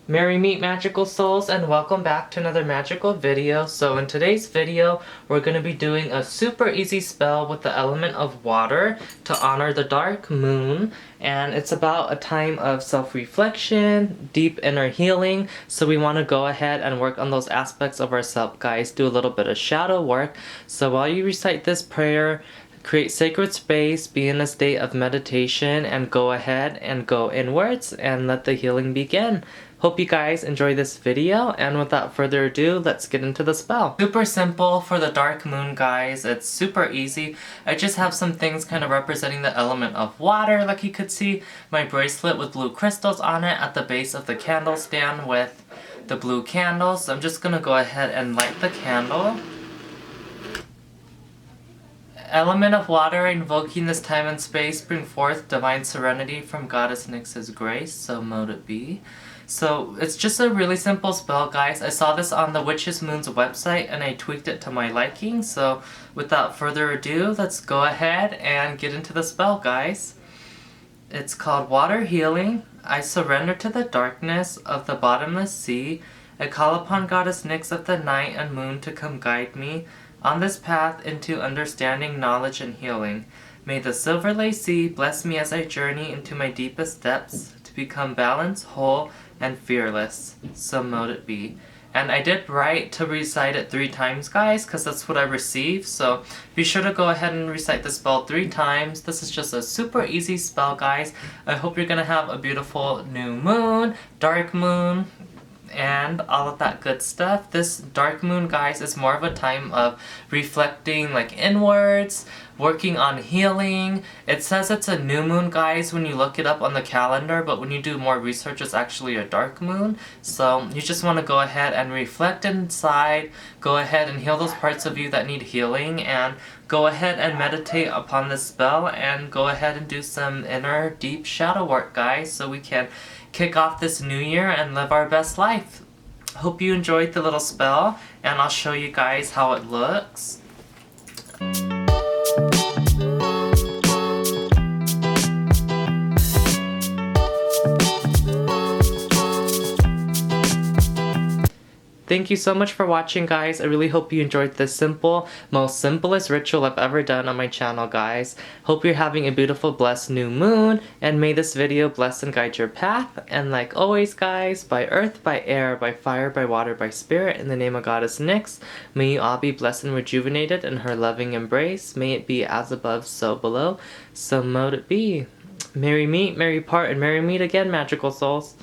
Merry meet magical souls, and welcome back to another magical video. So in today's video we're going to be doing a super easy spell with the element of water to honor the dark moon, and it's about a time of self-reflection, deep inner healing. So we want to go ahead and work on those aspects of ourselves, guys. Do a little bit of shadow work. So while you recite this prayer, create sacred space, be in a state of meditation, and go ahead and go inwards and let the healing begin. Hope you guys enjoy this video, and without further ado, let's get into the spell. Super simple for the dark moon, guys. It's super easy. I just have some things kind of representing the element of water, like you could see. My bracelet with blue crystals on it at the base of the candle stand with the blue candles. So I'm just gonna go ahead and light the candle. Element of water, invoking this time and space, bring forth divine serenity from Goddess Nyx's grace, so mote it be. So it's just a really simple spell, guys. I saw this on the Witch's Moon's website and I tweaked it to my liking. So without further ado, let's go ahead and get into the spell, guys. It's called Water Healing. I surrender to the darkness of the bottomless sea. I call upon Goddess Nyx of the night and moon to come guide me on this path into understanding, knowledge, and healing. May the silver lace sea bless me as I journey into my deepest depths to become balanced, whole, and fearless. So mote it be. And I did write to recite it 3 times, guys, because that's what I received. So be sure to go ahead and recite the spell 3 times. This is just a super easy spell, guys. I hope you're going to have a beautiful new moon, dark moon, and all of that good stuff. This dark moon, guys, is more of a time of reflecting like inwards, working on healing. It says it's a new moon, guys, when you look it up on the calendar, but when you do more research, it's actually a dark moon. So you just want to go ahead and reflect inside, go ahead and heal those parts of you that need healing, and go ahead and meditate upon this spell, and go ahead and do some inner deep shadow work, guys, so we can kick off this new year and live our best life. Hope you enjoyed the little spell, and I'll show you guys how it looks. Thank you so much for watching, guys. I really hope you enjoyed this most simplest ritual I've ever done on my channel, guys. Hope you're having a beautiful, blessed new moon, and may this video bless and guide your path. And like always, guys, by earth, by air, by fire, by water, by spirit, in the name of Goddess Nyx, may you all be blessed and rejuvenated in her loving embrace. May it be as above, so below. So mote it be. Merry meet, merry part, and merry meet again, magical souls.